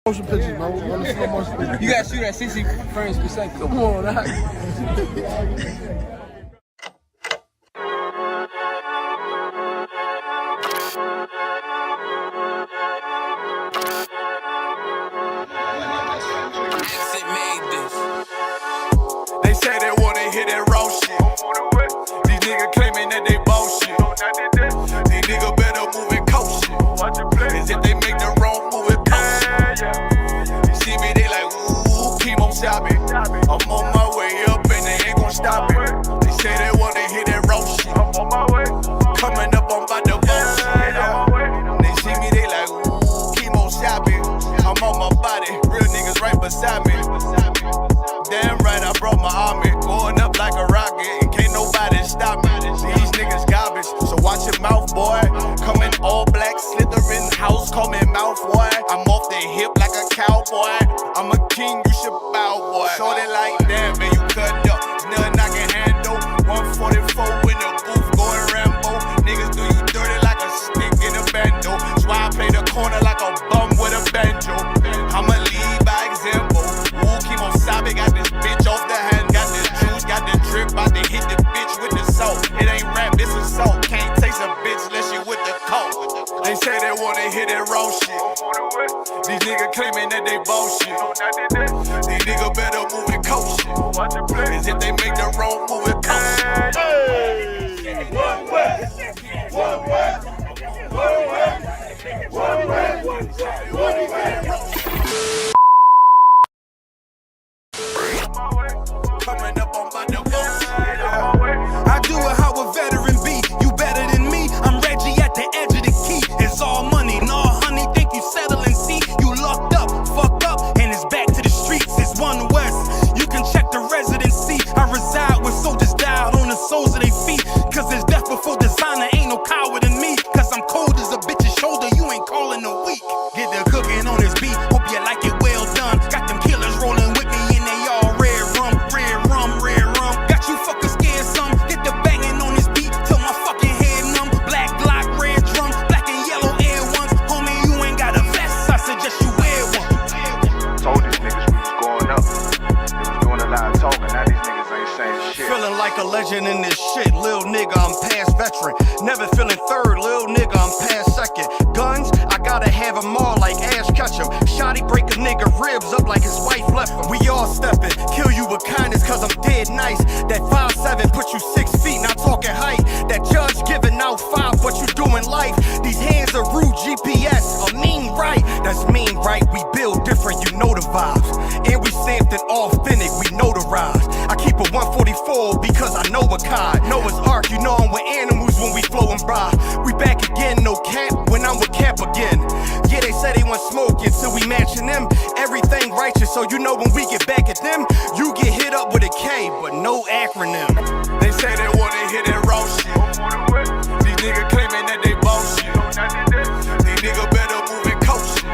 Motion pictures, man. We're gonna slow motion pictures. You gotta shoot at 60 frames per second. Come on, that. They say they wanna hit that raw shit. These niggas claiming that they bullshit. These niggas better move it coast shit. As if they make the wrong move it post shit. You see me, they like, ooh, chemo sabi. I'm on my way up and they ain't gon' stop it. They say they wanna hit that raw shit. Coming up on by the bullshit. They see me, they like, ooh, chemo sabi. I'm on my body, real niggas right beside me. Damn right, I brought my army, going up like a rocket, and can't nobody stop me. These niggas garbage, so watch your mouth, boy. Coming all black, slithering house, call me mouth, boy. I'm off the hip like a cowboy. I'm a king, you should bow, boy. Shorty like, damn, man, you cut up. Nothing I can handle. 144 in the booth, going Rambo. Niggas do you dirty like a stick in a bando. That's why I play the corner like a bum with a banjo. I'ma lead by example. Ooh, Kimo Sabe got this bitch off the hand. Got this juice, got the drip, about to hit the bitch with the salt. It ain't rap, it's assault. Can't taste a bitch unless you with the coke. They say they wanna hit that raw shit. These niggas claiming that they bullshit. These niggas better move it coast shit. As if they make the wrong move it coast shit. Hey! One West! One West! One West! One West! One West! Coming up on my bullshit. I do it how a veteran be. You better than me. I'm Reggie at the edge of the key. It's all money, no honey. Think you settle and see. You locked up, fucked up, and it's back to the streets. It's One West. You can check the residency. I reside where soldiers died on the soles of their feet. Cause there's death before designer. Ain't no coward in me. Cause I'm cold as a bitch's shoulder. You ain't calling a week. Get the cooking on this beat. Hope you like it well done. Got them killers rolling with me and they all red rum, red rum, red rum. Got you fuckers scared some. Hit the banging on this beat till my fucking head numb. Black Glock, red drum, black and yellow air ones. Homie, you ain't got a vest. I suggest you wear one. Told these niggas we was going up. They was doing a lot of talking. Now these niggas ain't saying shit. Feeling like a legend in this shit, lil nigga, I'm past veteran. Never feeling third, lil nigga, I'm past second. Guns, I gotta have them all like Ash Ketchum. Shotty break a nigga ribs up like his wife left him. We all steppin', kill you with kindness cause I'm dead nice. That 5'7" put you 6 feet, not talking height. That judge giving out 5, but you doing life. These hands are rude GPS, a mean right. That's mean right, we build different, you know the vibes. And we stamped it authentic, we notarized. I keep a 144 because I know a cod. Noah's Ark, you know I'm with animals when we flowin' by. We back again, no cap, when I'm with Cap again. Yeah, they say they want smoke until we matching them. Everything righteous, so you know when we get back at them, you get hit up with a K, but no acronym. They say they wanna hit that raw shit. These niggas claiming that they bullshit. These niggas better move it coast shit.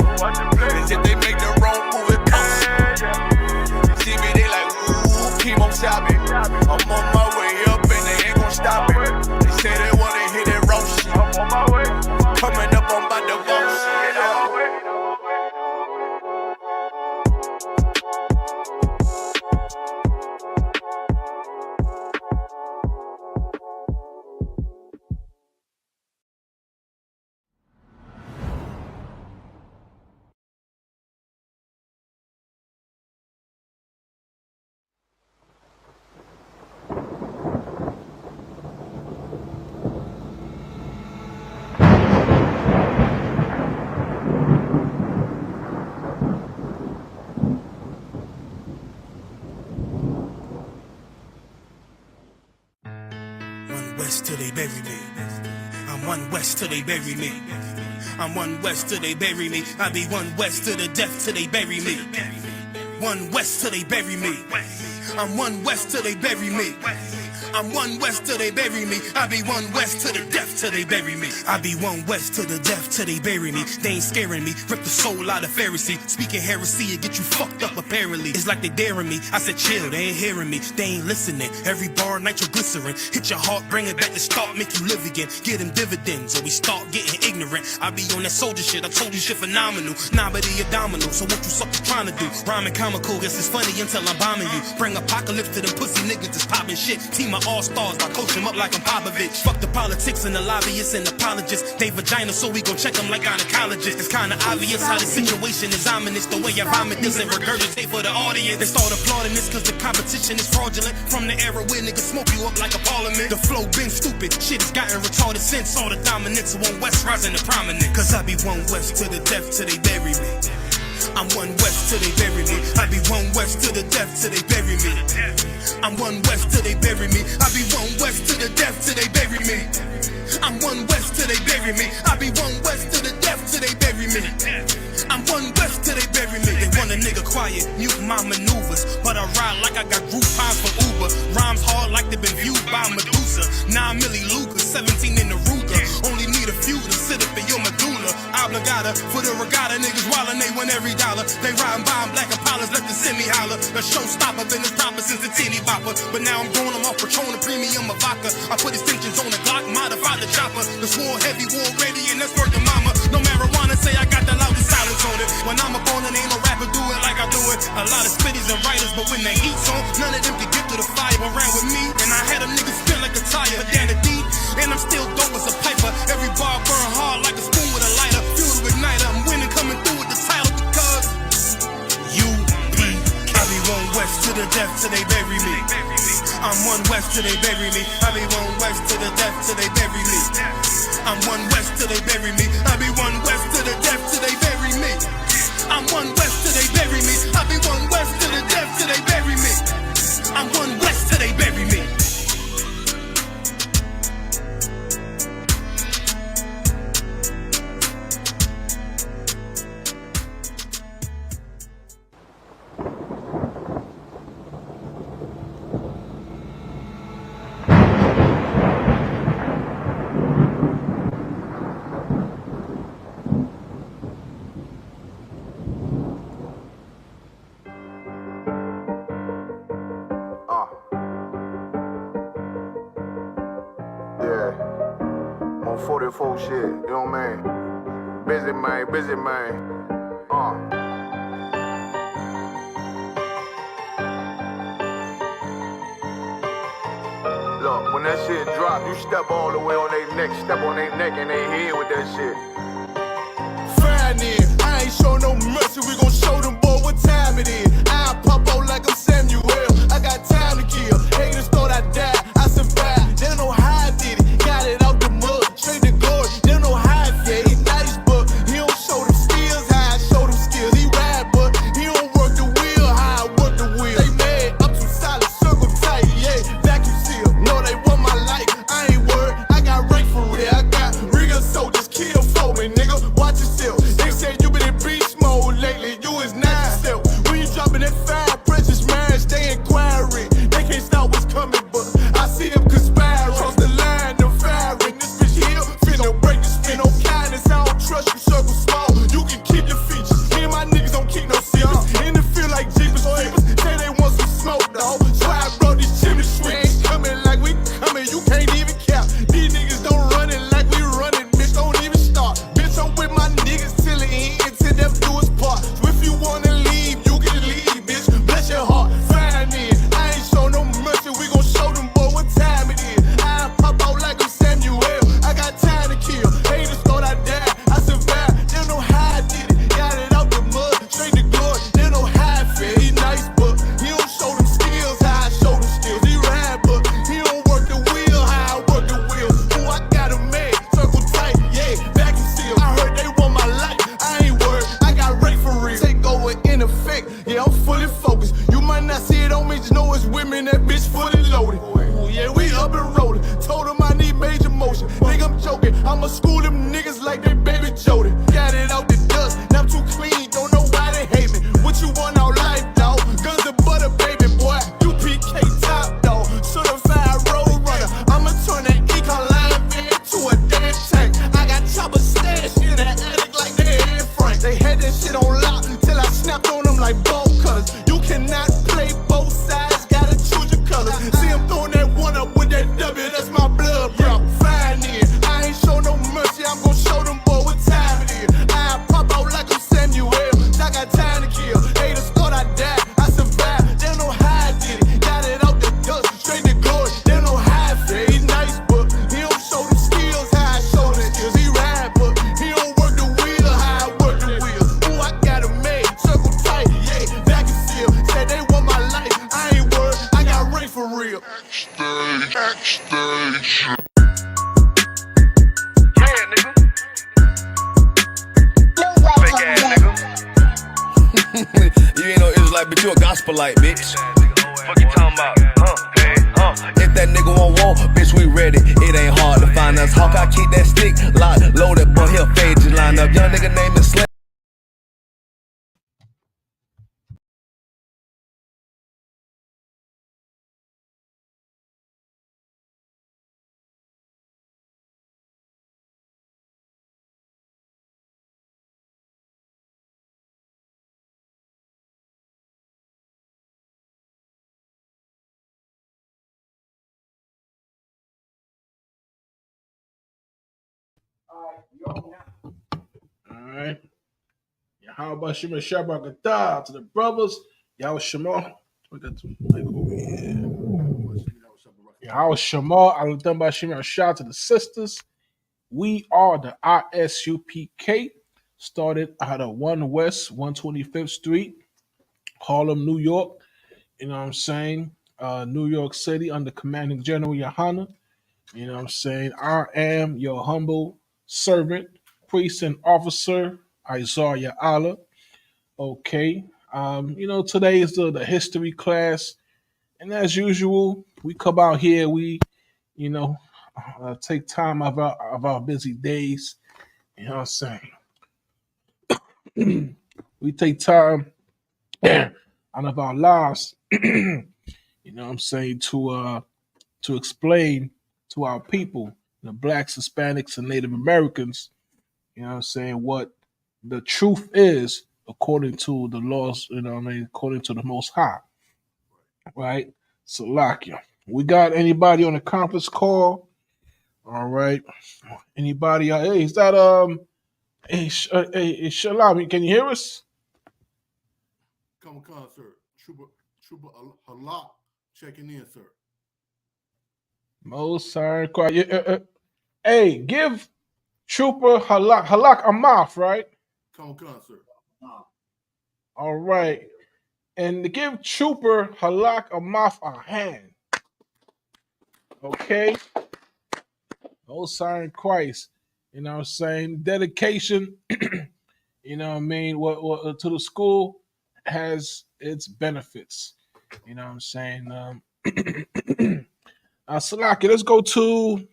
As if they make the wrong move it coast shit. See me, they like, ooh, chemo sabi. I'm on my way up and they ain't gon' stop it. They say they wanna hit that raw shit. Coming up on by the bullshit. West till they bury me. I'm One West till they bury me. I'm One West till they bury me. I be One West to the death till they bury me. One West till they bury me. I'm One West till they bury me. I'm one West till they bury me. I be one West to the death till they bury me. I be one West to the death till they bury me. They ain't scaring me. Rip the soul out of Pharisee. Speaking heresy and get you fucked up apparently. It's like they daring me. I said chill, they ain't hearing me. They ain't listening. Every bar nitroglycerin. Hit your heart, bring it back to start, make you live again. Get them dividends or we start getting ignorant. I be on that soldier shit. I told you shit phenomenal. Nah, but he a domino. So what you suckers trying to do? Rhyming comical. Guess it's funny until I'm bombing you. Bring apocalypse to them pussy niggas that's popping shit. Team of all-stars. I coach them up like I'm Popovich. Fuck the politics and the lobbyists and apologists. They vagina, so we gon' check them like gynecologists. It's kinda obvious how the situation is ominous. The way I vomit this and regurgitate for the audience. They start applauding this cause the competition is fraudulent. From the era where niggas smoke you up like a parliament. The flow been stupid, shit has gotten retarded since. All the dominance of one West rising to prominence. Cause I be one West to the death till they bury me. I'm one West till they bury me. I be one West to the death till they bury me. I'm one West till they bury me. I be one West to the death till they bury me. I'm one West till they bury me. I be one West to the death till they bury me. I'm one West till they bury me. They want a nigga quiet, mute my maneuvers, but I ride like I got Groupons for Uber. Rhymes hard like they been viewed by Medusa. 9 milli Luger, 17 in the Ruger. Only need a few to sit up in your medulla. Obligata for the regatta, niggas wildin', they win every dollar. They riding by in black Impalas, let the semi holler. The showstopper been as proper since the teeny bopper. But now I'm growing them off Patron, a premium of vodka. I put extensions on the Glock, modified the chopper. The swore heavy, war ready, and that's working mama. No marijuana, say I got the loudest silence on it. When I'm up on it, ain't no rapper do it like I do it. A lot of spitties and writers, but when they heat's on, none of them can get to the fire around with me. And I had them niggas spin like a tire, down the deep. And I'm still dope as a piper. Every bar burn hard like a spoon with a lighter. Fuel to igniter, I'm winning, coming through with the title because UP. I be one West to the death till they bury me. I'm one West till they bury me. I be one West to the death till they bury me. I'm one West till they bury me. I be one West to the death till they bury me. I'm one West till they bury me. I be one West to the death till they bury me. I'm one West till they bury me. Yeah, on 44 shit, you know what I mean? Busy man. Look, when that shit drop, you step all the way on their neck, step on their neck and they head with that shit. Fine then, I ain't show no mercy, we gon' show them boy what time it is. I pop out like I'm Samuel, I got time to kill. Haters thought I died, I survived. They don't know how I did it, got it out the mud, straight to glory. They don't know how I feel, he nice but he don't show them skills, how I show them skills. He ride but he don't work the wheel, how I work the wheel. They mad, I'm too solid, circle tight, yeah, vacuum seal. No, they want my life, I ain't worried, I got rank for real. I got real soldiers, kill for me, nigga, watch yourself. They say you been in beast mode lately, you is not yourself. When you dropping that fire, precious marriage, they inquiring. They can't stop what's coming, but I see them conspiring. Cross the line, them firing. This bitch here, finna break the spin. No kindness, I don't trust you, circle small. You can keep your features. Me and my niggas don't keep no secrets. In the field like Jeepers Creepers, say they want some smoke, dawg. So I brought these chimney sweeps. Coming like we coming, you can't even cap. These niggas don't run it like we running, bitch, don't even start. Bitch, I'm with my niggas till the end, till them do us part. So if you wanna leave, you can leave, bitch. Bless your heart, fine then. I ain't show no mercy, we gon' show them boy what time it is. I pop out like I'm Samuel, I got time to kill. Haters thought I died, I survived. They don't know how I did it, got it out the mud, straight to glory. They don't know how I feel. He nice, but he don't show them skills, how I show them skills. He ride, but he don't work the wheel, how I work the wheel. Ooh, I got a man, circle tight, yeah, vacuum seal. I heard they want my life, I ain't worried, I got rate for real. Take over in effect, yeah, I'm fully focused. You might not see it on me, just know it's women, that bitch fully loaded. Ooh, yeah, we up and rolling. Told them I need major motion. Think I'm joking, I'ma school them niggas like they baby Jody. Got it out the dust, now I'm too clean, don't know why they hate me. What you want out life, dawg? Guns and butter, baby boy. You PK top, dawg. Certified road bitch, you a gospelite, bitch. Fuck you talking about? Hey, If that nigga want war, bitch, we ready. It ain't hard to find us. Hawk, I keep that stick locked, loaded, boy, he'll fade just line up. Young nigga name is Slim. All right. How about Shema Shabbat to the brothers? Y'all Shema. We got to like over here. Y'all Shema. I was done by Shema. Shout out to the sisters. We are the ISUPK. Started out of 1 West 125th Street, Harlem, New York. You know what I'm saying? New York City under commanding General Yohana. You know what I'm saying? I am your humble servant, priest, and officer, Isaiah Allah. Okay. Today is the history class. And as usual, we come out here, we, you know, take time of our busy days. You know what I'm saying? We take time out of our lives, you know what I'm saying, to explain to our people, the blacks, Hispanics, and Native Americans, you know what I'm saying, what the truth is according to the laws, you know what I mean, according to the Most High, right? Salakia. We got anybody on the conference call? All right. Anybody? Hey, is that hey, Shalom? Can you hear us? Come on, sir. Trooper Halak checking in, sir. Most quiet. Hey, give Trooper Halak a mouth, right? Come on, sir. All right. And to give Trooper Halak a mouth a hand. Okay. Most Christ. You know what I'm saying? Dedication, you know what I mean, what to the school has its benefits. You know what I'm saying? Salaki, let's go to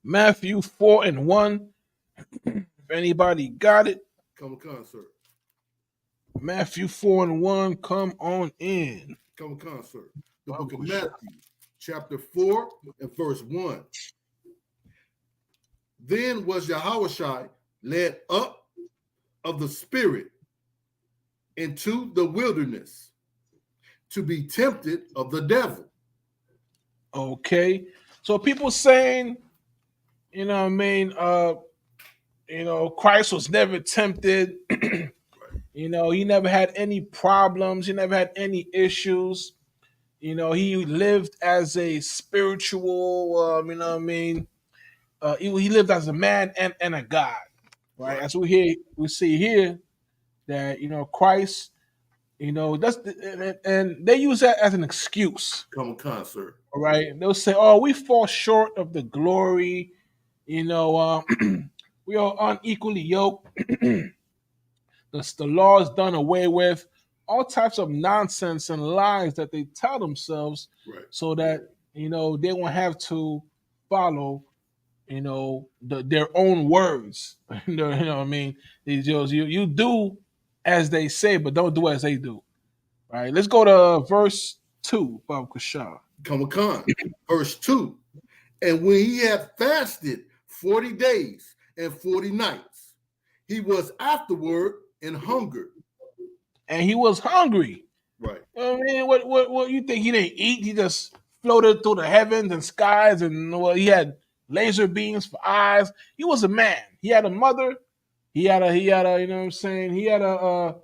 Matthew 4:1. If anybody got it. Come on, sir. Matthew 4:1, come on in. Come on, sir. The book of Matthew, chapter 4 and verse 1. Then was Yahushua led up of the Spirit into the wilderness to be tempted of the devil. Okay. So people saying, you know what I mean, Christ was never tempted. You know, he never had any problems. He never had any issues. You know, he lived as a spiritual, you know what I mean? He lived as a man and a God, right? As we see here that, you know, Christ, you know, and they use that as an excuse. Come on, sir. All right. They'll say, oh, we fall short of the glory. You know, we are unequally yoked. The law is done away with. All types of nonsense and lies that they tell themselves, right, so that, you know, they won't have to follow, you know, their own words. You know what I mean? You do as they say, but don't do as they do. All right. Let's go to verse 2, Bob Kashar. Come on. Verse 2. And when he had fasted 40 days and 40 nights, he was afterward in hunger. And he was hungry. Right. I mean, what you think he didn't eat? He just floated through the heavens and skies, and he had laser beams for eyes. He was a man. He had a mother. He had a you know what I'm saying? He had a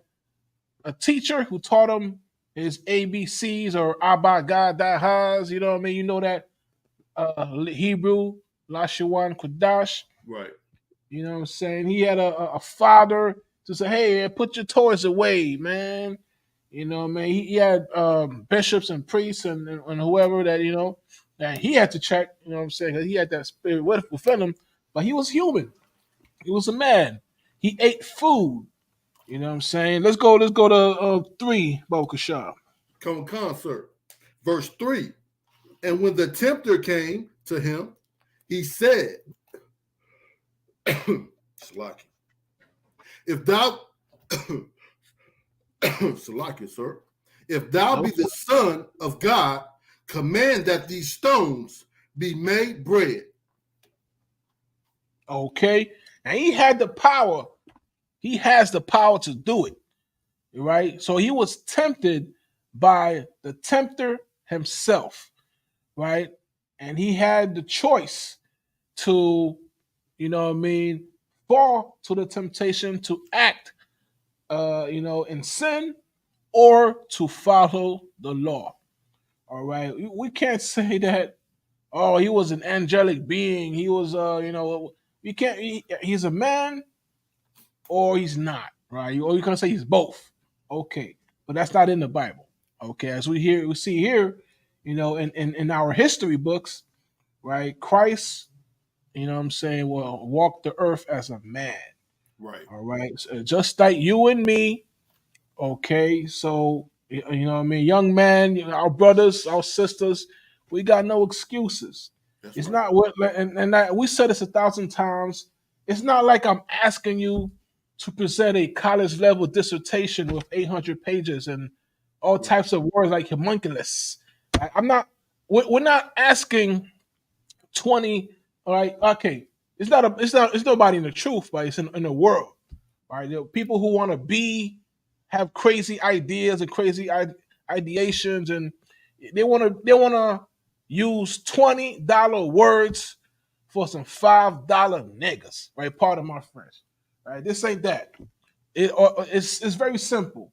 teacher who taught him his ABCs or Abba God Dahaz, you know what I mean? You know that Hebrew, Lashawan Kodash. Right. You know what I'm saying? He had a father to say, hey, put your toys away, man. You know what I mean? He had bishops and priests and whoever that, you know, that he had to check, you know what I'm saying? Because he had that spirit within him, but he was human. He was a man. He ate food. You know what I'm saying? Let's go to 3, Bokashab. Concert. Verse 3. And when the tempter came to him, he said, Salaki, if thou, Salaki, sir, if thou be the Son of God, command that these stones be made bread. Okay. And he had the power. He has the power to do it. Right? So he was tempted by the tempter himself. Right? And he had the choice to, you know what I mean, fall to the temptation to act, in sin or to follow the law. All right. We can't say that, oh, he was an angelic being. He was, you can't, he's a man or he's not, right? Or you can say he's both. Okay. But that's not in the Bible. Okay. As we see here, in our history books, right? Christ, you know what I'm saying, will walk the earth as a man. Right. All right. So just like you and me. Okay. So, you know what I mean? Young man, our brothers, our sisters, we got no excuses. That's It's right. not what, we said this 1,000 times. It's not like I'm asking you to present a college level dissertation with 800 pages and all types of words like homunculus. I'm not, we're not asking 20. All right. Okay. It's nobody in the truth, but it's in the world. All right. There are people who want to have crazy ideas and crazy ideations, and they want to use $20 words for some $5 niggas, right? Pardon my French, right? This ain't that. It's very simple,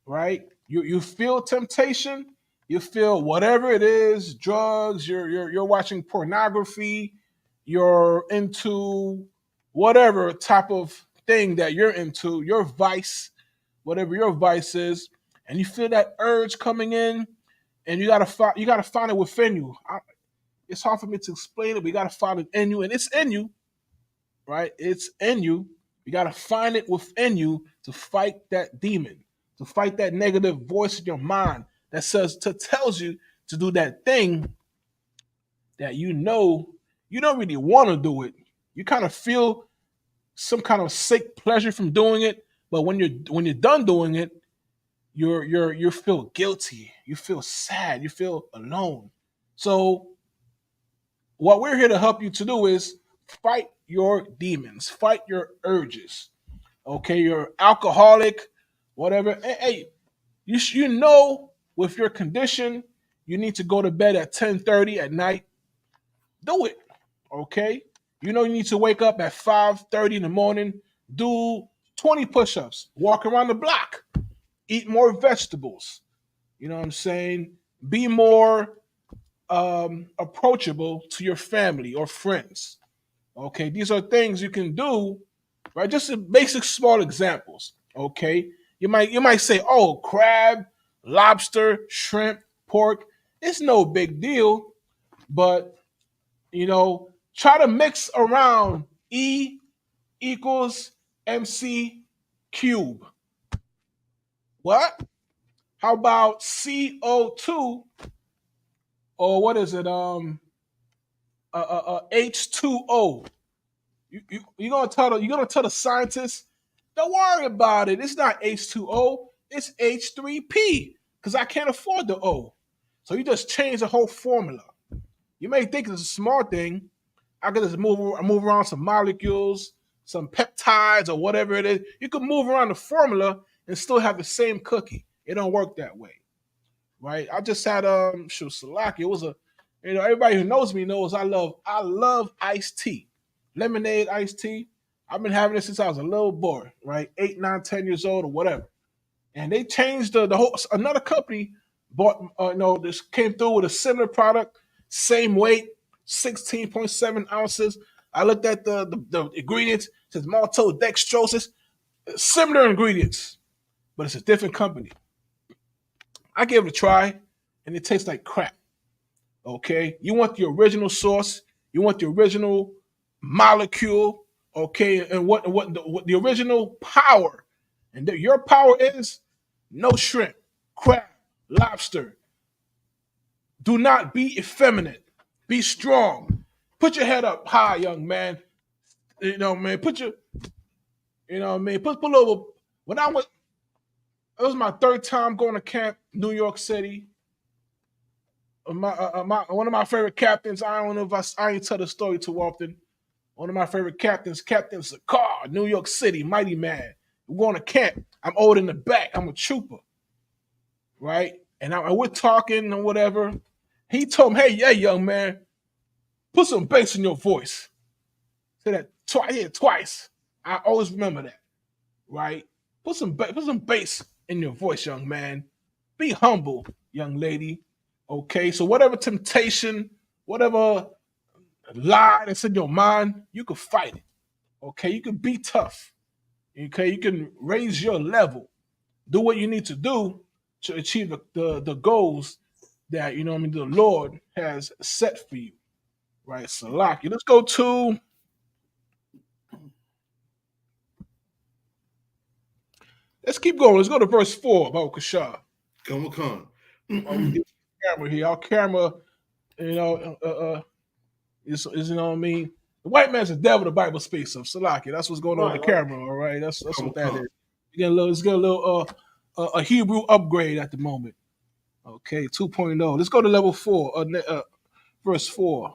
right? You feel temptation, you feel whatever it is, drugs. You're watching pornography, you're into whatever type of thing that you're into, your vice, whatever your vice is, and you feel that urge coming in, and you gotta find it within you. It's hard for me to explain it, but you gotta find it in you, and it's in you, right? It's in you. You gotta find it within you to fight that demon, to fight that negative voice in your mind that tells you to do that thing that you don't really want to do it. You kind of feel some kind of sick pleasure from doing it, but when you're done doing it, you feel guilty, you feel sad, you feel alone. So what we're here to help you to do is fight your demons, fight your urges. Okay, you're alcoholic, whatever. Hey, you know, with your condition, you need to go to bed at 10:30 at night. Do it. Okay, you know you need to wake up at 5:30 in the morning. Do 20 push-ups. Walk around the block. Eat more vegetables. You know what I'm saying? Be more approachable to your family or friends. Okay, these are things you can do, right? Just basic small examples. Okay, you might say, oh, crab, lobster, shrimp, pork. It's no big deal, but try to mix around E equals MC cube. What? How about CO2, or what is it? H2O. You're gonna tell the scientists, don't worry about it. It's not H2O. It's H3P because I can't afford the O. So you just change the whole formula. You may think it's a small thing. I could just move around some molecules, some peptides, or whatever it is. You could move around the formula and still have the same cookie. It don't work that way, right? I just had Salaki. It was everybody who knows me knows I love iced tea, lemonade iced tea. I've been having it since I was a little boy, right? 8, 9, 10 years old or whatever. And they changed the whole. Another company bought, this came through with a similar product, same weight, 16.7 ounces. I looked at the ingredients. It says maltodextrosis, similar ingredients, but it's a different company. I gave it a try, and it tastes like crap. Okay, you want the original sauce, you want the original molecule, okay, and what the original power And your power is no shrimp, crab, lobster. Do not be effeminate. Be strong. Put your head up high, young man. You know, man. Put your, you know, what I mean. Put a little. When I went, it was my third time going to camp, New York City. One of my favorite captains. I don't know if I ain't tell the story too often. One of my favorite captains, Captain Sakar, New York City, mighty man. We're going to camp. I'm old in the back. I'm a trooper, right? And we're talking and whatever. He told me, hey, young man, put some bass in your voice. Say that twice. I always remember that, right? Put some bass in your voice, young man. Be humble, young lady. Okay, so whatever temptation, whatever lie that's in your mind, you can fight it. Okay, you can be tough. Okay, you can raise your level. Do what you need to do to achieve the goals that the Lord has set for you. Right, Salaki. Let's go to let's keep going. Let's go to verse 4 about Kashah. Come on. Camera here. Our camera, is you know what I mean? The white man's the devil, the Bible speaks of. Salaki. That's what's going on with the camera, all right? That's what that is. Let's get a little a Hebrew upgrade at the moment. Okay, 2.0. Let's go to level 4, verse 4.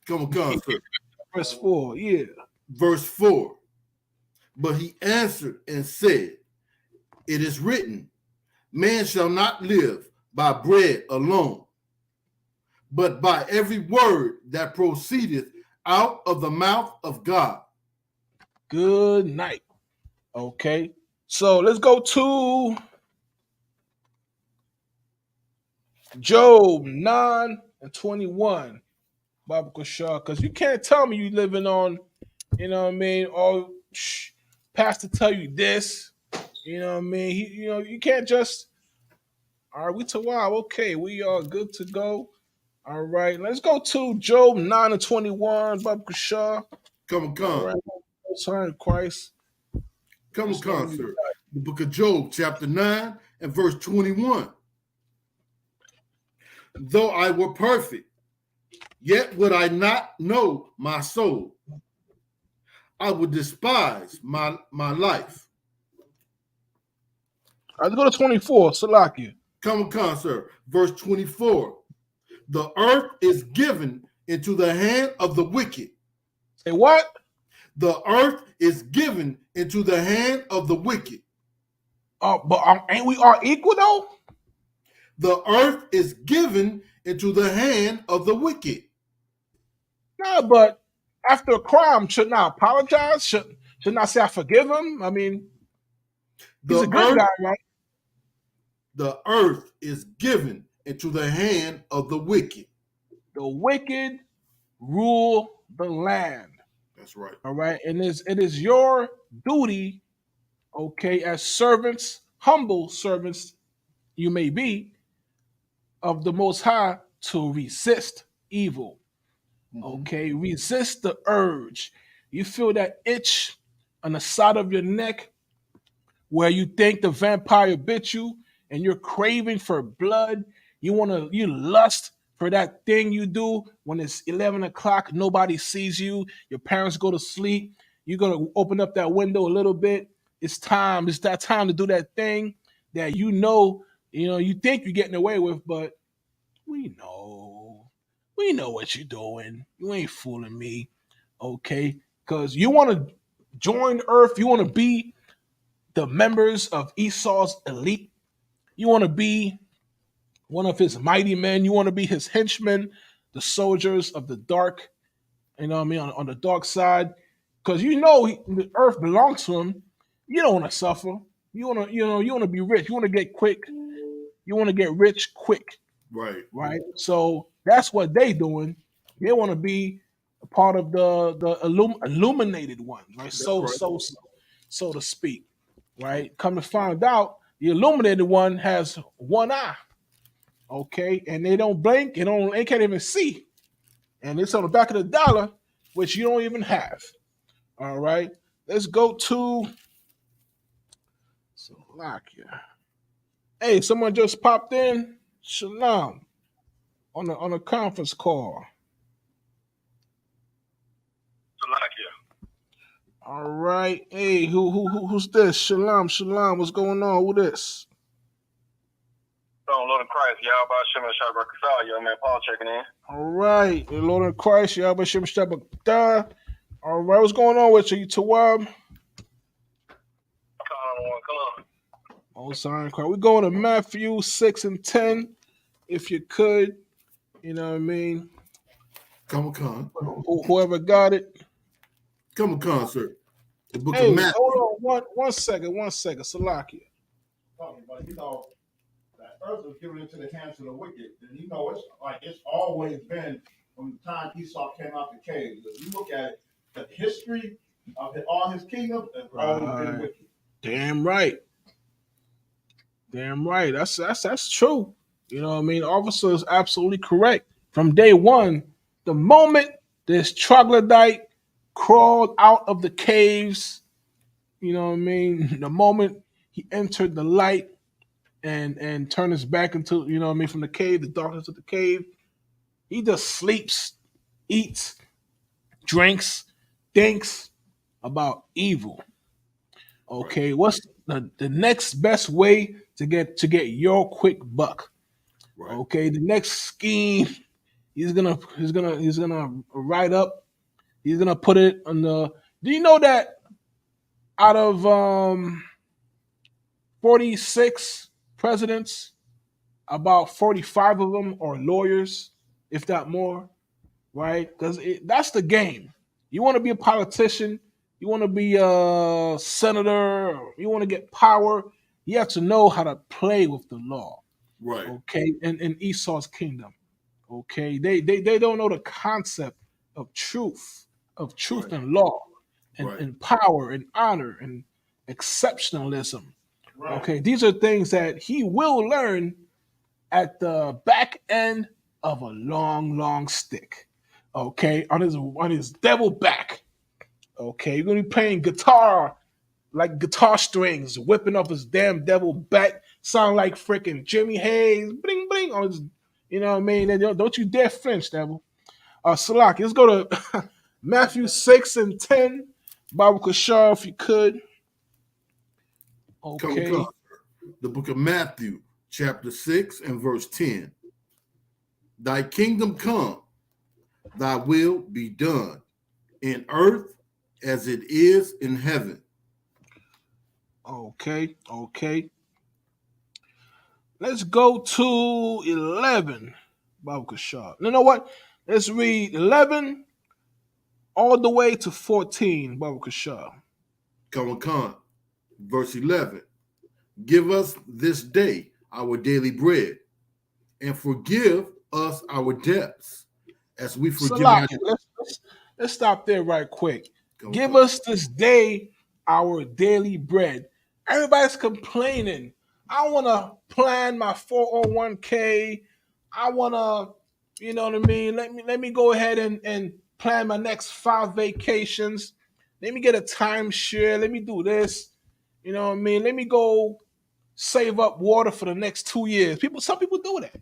Come on, sir. Verse 4, yeah. Verse 4. But he answered and said, it is written, man shall not live by bread alone, but by every word that proceedeth out of the mouth of God. Good night. Okay, so let's go to Job 9:21. Baba Kushar, because you can't tell me you living on, you know what I mean? Oh, pastor tell you this, you know what I mean? You can't just. All right, we to wow. Okay, we are good to go. All right, let's go to Job 9:21. Baba Kushar. Come on. Right. Sorry, Christ. Come on, sir. The book of Job, chapter 9 and verse 21. Though I were perfect, yet would I not know my soul. I would despise my life. All right, let's go to 24. Salakia. Come on, sir. Verse 24. The earth is given into the hand of the wicked. Say what? The earth is given into the hand of the wicked. But ain't we all equal though? The earth is given into the hand of the wicked. No, but after a crime, shouldn't I apologize? Shouldn't I say I forgive him? I mean, he's a good guy, right? The earth is given into the hand of the wicked. The wicked rule the land. That's right. All right. And it is your duty, okay, as servants, humble servants you may be, of the Most High, to resist evil. Okay, resist the urge. You feel that itch on the side of your neck where you think the vampire bit you and you're craving for blood. You lust for that thing you do when it's 11 o'clock, nobody sees you, your parents go to sleep, you're going to open up that window a little bit. It's that time to do that thing that you think you're getting away with, but we know what you're doing. You ain't fooling me, okay? Because you want to join Earth. You want to be the members of Esau's elite. You want to be one of his mighty men. You want to be his henchmen, the soldiers of the dark, you know what I mean, on the dark side. Because the Earth belongs to him. You don't want to suffer. You want to be rich. You want to get quick. You want to get rich quick. Right. So that's what they doing. They want to be a part of the illuminated ones, right? So to speak, right? Come to find out, the illuminated one has one eye, okay, and they don't blink. They can't even see, and it's on the back of the dollar, which you don't even have. All right, let's go to Salakia. Hey, someone just popped in. Shalom on a conference call. All right. Hey, who's this? Shalom. What's going on? Who this? Lord of Christ, y'all about Shimon Shabbat young man Paul checking in. All right. The Lord of Christ, Yahweh Shem Shabbat. All right. What's going on with you, Tawab? Oh, sorry. We're going to Matthew 6 and 10, if you could. You know what I mean? Come on. Whoever got it. Come on, sir. The book Hey, of Matthew. hold on. One second. Salakia. But you know, that earth was given into the hands of the wicked. And you know, it's always been from the time Esau came out the cave. If you look at it, the history of all his kingdoms, it's always been wicked. Damn right. That's true. You know what I mean? Officer is absolutely correct. From day one, the moment this troglodyte crawled out of the caves, you know what I mean? The moment he entered the light and turned his back into, you know what I mean, from the cave, the darkness of the cave, he just sleeps, eats, drinks, thinks about evil. Okay, what's the next best way to get your quick buck? Right. Okay, the next scheme he's gonna write up. He's gonna put it on the. Do you know that out of 46 presidents, about 45 of them are lawyers, if not more, right? Because that's the game. You want to be a politician, you want to be a senator, you want to get power, you have to know how to play with the law. Right. Okay, in Esau's kingdom. Okay, they don't know the concept of truth Right. and law, and, Right. and power and honor and exceptionalism. Right. Okay, these are things that he will learn at the back end of a long stick. Okay, on his devil back. Okay, you're gonna be playing guitar like guitar strings, whipping off his damn devil back, sound like freaking Jimmy Hayes, bling bling on his, you know what I mean? And don't you dare flinch, devil. Salaki, let's go to Matthew 6 and 10. Bible Kashar, if you could. Okay. Come on. The book of Matthew, chapter 6 and verse 10. Thy kingdom come, thy will be done in earth as it is in heaven. Okay. Let's go to 11. Bible Kashar. You know what? Let's read 11 all the way to 14. Bible Kashar. Come on. Verse 11. Give us this day our daily bread, and forgive us our debts, as we forgive our Salaki, let's stop there right quick. Come Give on. us this day our daily bread. Everybody's complaining. I want to plan my 401k. I want to, you know what I mean? Let me go ahead and plan my next 5 vacations. Let me get a timeshare. Let me do this. You know what I mean? Let me go save up water for the next 2 years. Some people do that.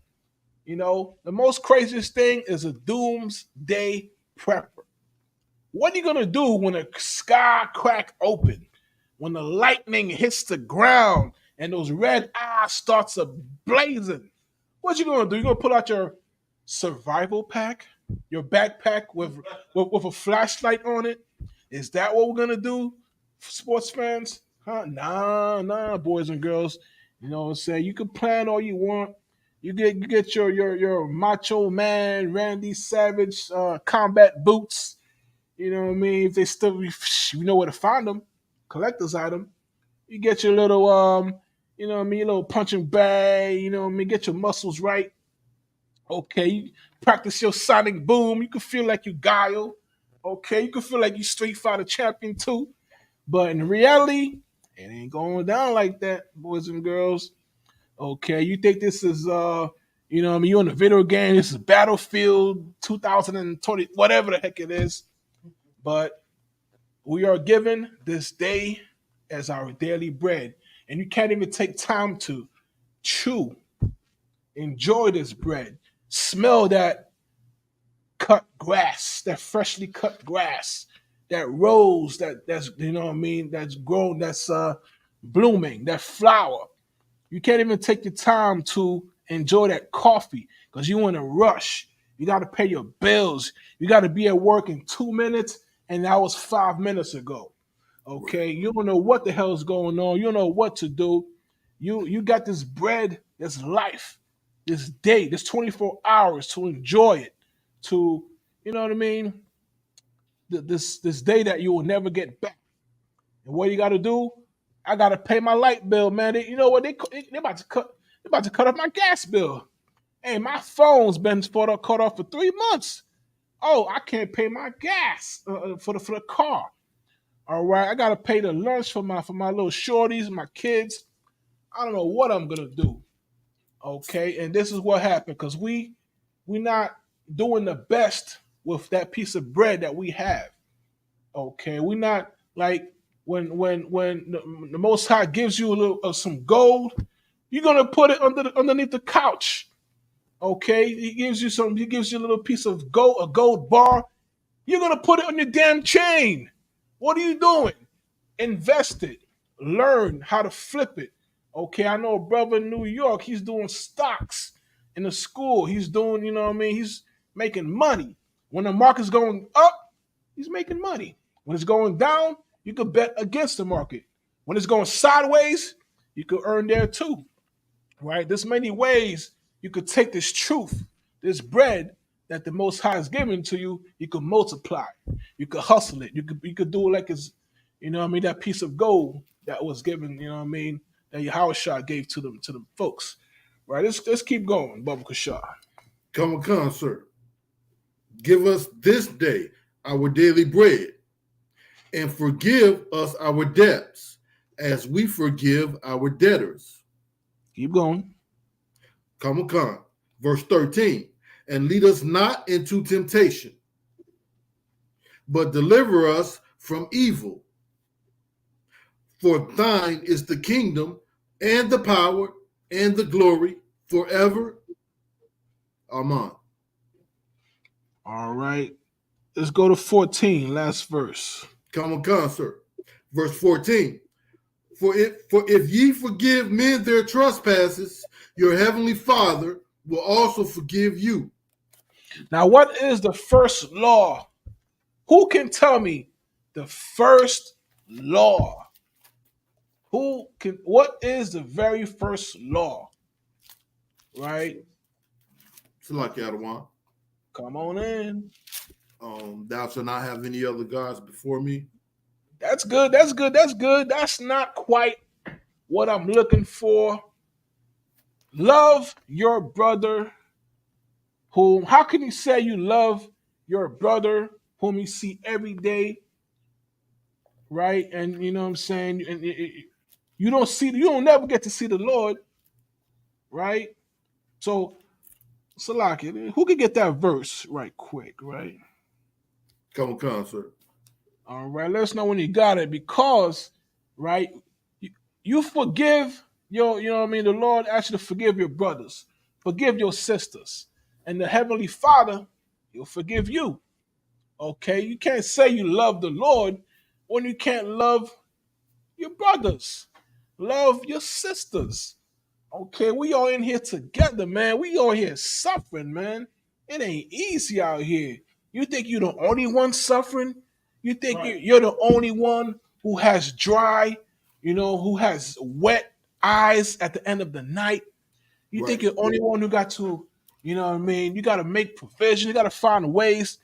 You know, the most craziest thing is a doomsday prepper. What are you gonna do when the sky crack open, when the lightning hits the ground and those red eyes starts a blazing? What you gonna do? You gonna pull out your survival pack, your backpack with a flashlight on it? Is that what we're gonna do, sports fans? Huh? Nah, boys and girls. You know what I'm saying? You can plan all you want. You get your Macho Man Randy Savage combat boots. You know what I mean? If they still, you know where to find them, collector's item. You get your little you know what I mean, your little punching bag. You know what I mean? Get your muscles right. Okay, you practice your sonic boom. You can feel like you Guile. Okay, you can feel like you Street Fighter champion too. But in reality, it ain't going down like that, boys and girls. Okay, you think this is you know what I mean, you in a video game, this is Battlefield 2020, whatever the heck it is. But we are given this day as our daily bread. and you can't even take time to chew, enjoy this bread, smell that cut grass, that freshly cut grass, that rose that's you know what I mean, that's grown, that's blooming, that flower. You can't even take your time to enjoy that coffee because you in a rush. You got to pay your bills. You got to be at work in 2 minutes, and that was 5 minutes ago. Okay, you don't know what the hell is going on. You don't know what to do. You got this bread, this life, this day, this 24 hours to enjoy it, to you know what I mean. This day that you will never get back. And what you got to do? I got to pay my light bill, man. You know what they about to cut? They about to cut off my gas bill. Hey, my phone's been cut off for 3 months. Oh, I can't pay my gas for the car. All right, I gotta pay the lunch for my little shorties, my kids. I don't know what I'm gonna do. Okay, and this is what happened because we not doing the best with that piece of bread that we have. Okay, we not like when the Most High gives you a little some gold, you're gonna put it underneath the couch. Okay, he gives you a little piece of gold, a gold bar. You're gonna put it on your damn chain. What are you doing? Invest it. Learn how to flip it. Okay, I know a brother in New York, he's doing stocks in the school. He's doing, you know what I mean? He's making money. When the market's going up, he's making money. When it's going down, you could bet against the market. When it's going sideways, you could earn there too. Right? There's many ways you could take this truth, this bread that the Most High has given to you, you could multiply. You could hustle it. You could do it like it's, you know what I mean, that piece of gold that was given, you know what I mean, that Yahushua gave to them folks. Right? Let's keep going, Baba Kashar. Come, sir. Give us this day our daily bread, and forgive us our debts as we forgive our debtors. Keep going. Come. Verse 13. And lead us not into temptation, but deliver us from evil. For thine is the kingdom and the power and the glory forever. Amen. All right. Let's go to 14, last verse. Come, sir. Verse 14. For if ye forgive men their trespasses, your heavenly Father will also forgive you. Now, what is the first law? Who can tell me the first law? What is the very first law? Right? It's like Adawan. Come on in. Thou shalt not have any other gods before me. That's good. That's not quite what I'm looking for. Love your brother how can you say you love your brother whom you see every day, right? And you know what I'm saying? And you don't never get to see the Lord, right? So, Salaki, who can get that verse right quick, right? Come, sir. All right, let us know when you got it because, right, you forgive you know what I mean? The Lord asks you to forgive your brothers, forgive your sisters, and the Heavenly Father, He'll forgive you. Okay, you can't say you love the Lord when you can't love your brothers, love your sisters. Okay, we all in here together, man. We all here suffering, man. It ain't easy out here. You think you're the only one suffering? You think you're the only one who has dry, who has wet eyes at the end of the night? You think you're the only one who got to, you know what I mean? You got to make provision. You got to find ways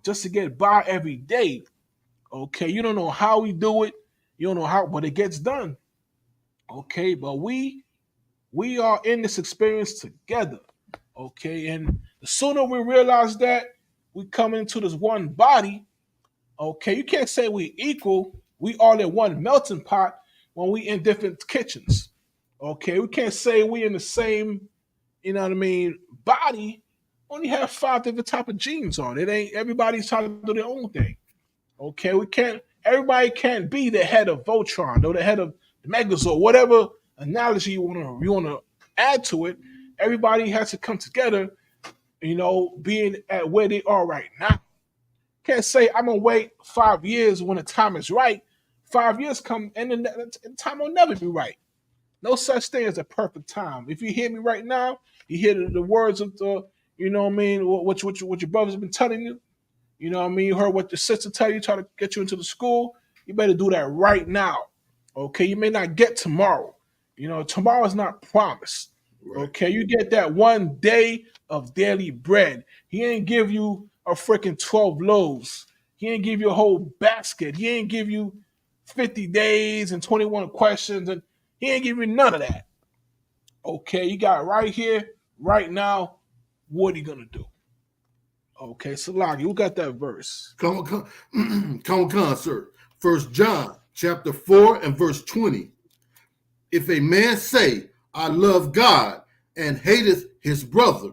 just to get by every day. Okay, you don't know how we do it. You don't know how, but it gets done. Okay, but we are in this experience together. Okay, and the sooner we realize that we come into this one body, okay, you can't say we equal. We all in one melting pot when we in different kitchens. Okay, we can't say we in the same, you know what I mean, body. Only have 5 different type of genes on it. Ain't everybody's trying to do their own thing. Okay, everybody can't be the head of Voltron or the head of Megazord, whatever analogy you wanna add to it. Everybody has to come together, being at where they are right now. Can't say I'm gonna wait 5 years when the time is right. 5 years come and then the time will never be right. No such thing as a perfect time. If you hear me right now, you hear the words of the, what your brothers have been telling you. You know what I mean? You heard what your sister tell you, try to get you into the school. You better do that right now. Okay, you may not get tomorrow. Tomorrow is not promised. Right. Okay, you get that one day of daily bread. He ain't give you a freaking 12 loaves. He ain't give you a whole basket. He ain't give you 50 days and 21 questions, and he ain't give you none of that. Okay, you got right here, right now. What are you gonna do? Okay, Salagi, who got that verse? Come on, sir. 1 John chapter 4 and verse 20. If a man say, I love God and hateth his brother,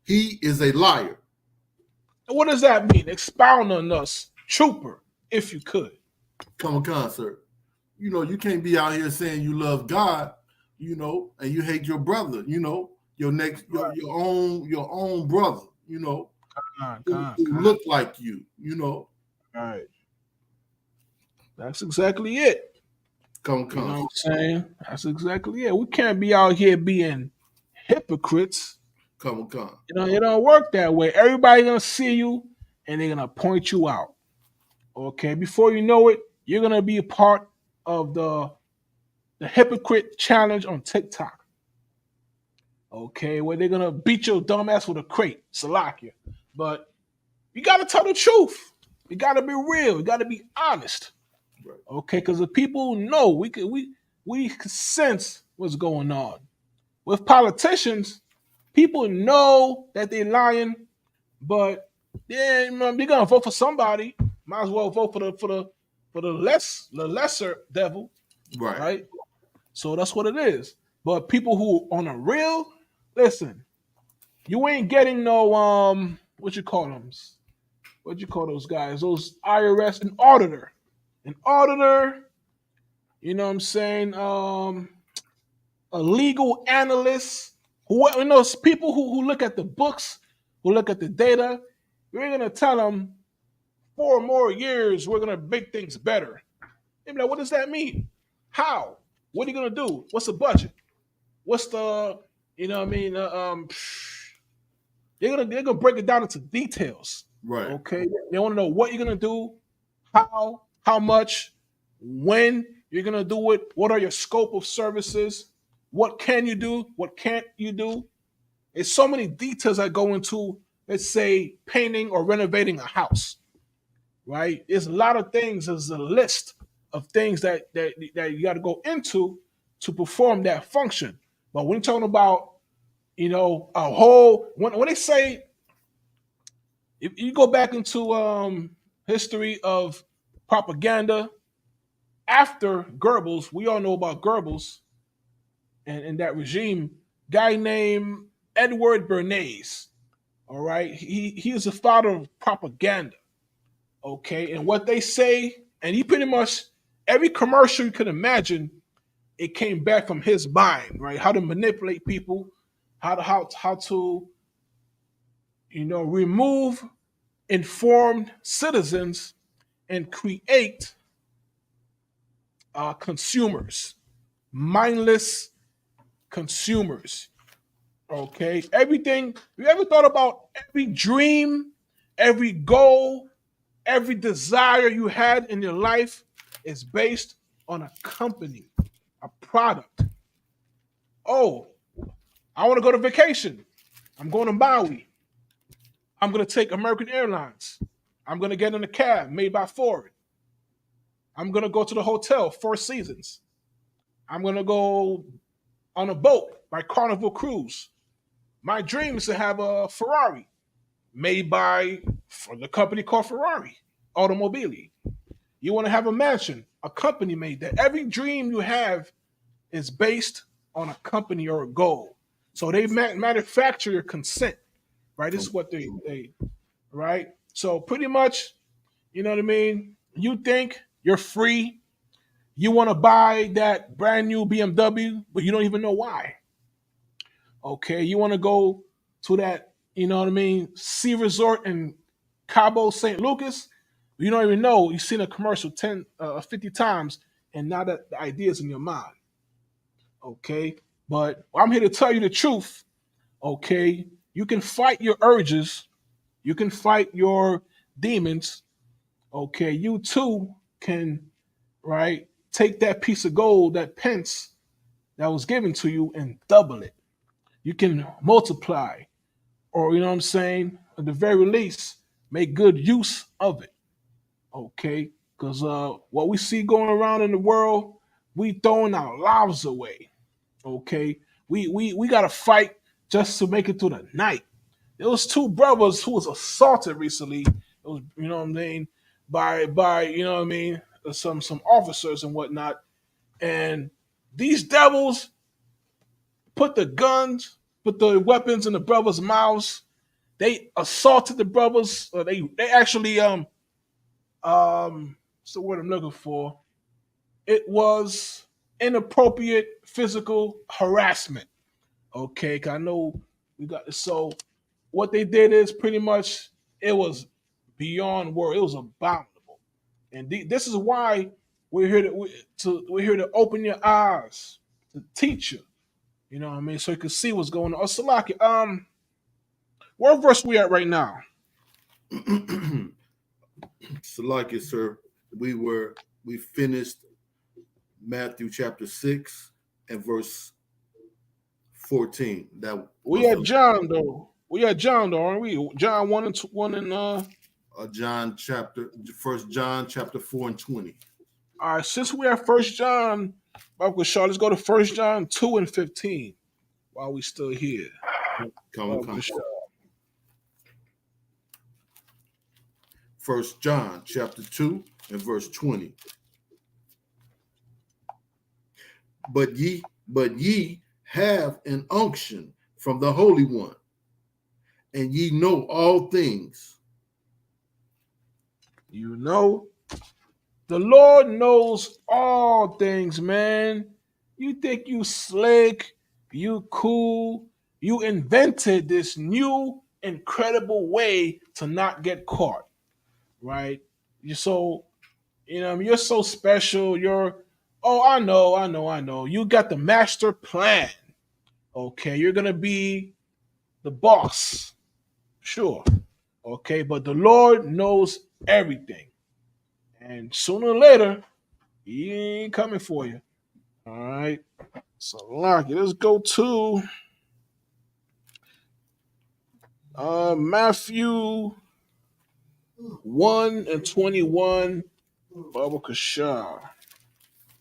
he is a liar. What does that mean? Expound on us, trooper, if you could. Come on, sir. You can't be out here saying you love God, and you hate your brother, your next, your own brother, who look like you, All right. That's exactly it. Come. You know what I'm saying? That's exactly it. We can't be out here being hypocrites. Come. It don't work that way. Everybody gonna see you and they're gonna point you out. Okay, before you know it, you're gonna be a part of the hypocrite challenge on TikTok. Okay, where they're gonna beat your dumb ass with a crate, Salakia. But you gotta tell the truth. You gotta be real. You gotta be honest. Right. Okay, because the people know we can sense what's going on. With politicians, people know that they're lying, but they're gonna vote for somebody. Might as well vote for the lesser devil, right? So that's what it is. But people who on a real, listen, you ain't getting no what you call them? What you call those guys? Those IRS, an auditor, you know what I'm saying? A legal analyst, people who look at the books, who look at the data. You're gonna tell them 4 more years we're gonna make things better. They're like, what does that mean? How? What are you gonna do? What's the budget? What's the they're gonna break it down into details. Right. Okay. They want to know what you're gonna do, how much, when you're gonna do it, what are your scope of services, what can you do, what can't you do. There's so many details that go into, let's say, painting or renovating a house. Right? There's a lot of things. There's a list of things that you got to go into to perform that function. But when you're talking about, a whole, when they say, if you go back into history of propaganda after Goebbels, we all know about Goebbels and that regime. Guy named Edward Bernays. All right, he is the father of propaganda. Okay, and what they say, and he pretty much every commercial you could imagine, it came back from his mind, right? How to manipulate people, how to remove informed citizens and create consumers, mindless consumers. Okay, everything. You ever thought about every dream, every goal, every desire you had in your life is based on a company, a product. Oh, I want to go to vacation. I'm going to Maui. I'm going to take American Airlines. I'm going to get in a cab made by Ford. I'm going to go to the hotel, Four Seasons. I'm going to go on a boat by Carnival Cruise. My dream is to have a Ferrari made by the company called Ferrari Automobili. You want to have a mansion, a company made that. Every dream you have is based on a company or a goal. So they manufacture your consent, right? This is what they right? So pretty much, you know what I mean? You think you're free, You want to buy that brand new BMW, but you don't even know why. Okay, you want to go to that, you know what I mean, sea resort in Cabo St. Lucas. You don't even know. You've seen a commercial 50 times, and now that the idea is in your mind. Okay, but I'm here to tell you the truth. Okay, you can fight your urges, you can fight your demons. Okay, you too can, right, take that piece of gold, that pence that was given to you, and double it. You can multiply, or you know what I'm saying, at the very least, make good use of it. Okay, because what we see going around in the world, we throwing our lives away. Okay, we got to fight just to make it through the night. There was two brothers who was assaulted recently. It was, you know what I mean, by you know what I mean, some officers and whatnot. And these devils put the guns, put the weapons in the brothers' mouths. They assaulted the brothers. They actually what's the word I'm looking for? It was inappropriate physical harassment. Okay, 'cause I know we got so what they did is pretty much it was beyond word. It was abominable, and this is why we're here we're here to open your eyes, to teach you. You know what I mean, so you can see what's going on. Oh, Salaki, what verse we at right now? Salaki, sir, we finished Matthew chapter 6 and verse 14. That We at John though. We at John though, aren't we? John 1 and 1 and First John chapter 4 and 20. All right, since we're at First John, Bible Shaw, let's go to First John 2 and 15 while we still here. Come. First John chapter 2 and verse 20. But ye have an unction from the Holy One, and ye know all things. You know, the Lord knows all things, man. You think you slick, you cool, you invented this new incredible way to not get caught, right? You're so, you know, you're so special. I know. You got the master plan. Okay, you're gonna be the boss, sure. Okay, but the Lord knows everything, and sooner or later, He ain't coming for you. All right. So, Lucky, let's go to Matthew 1 and 21. Baba Kashar.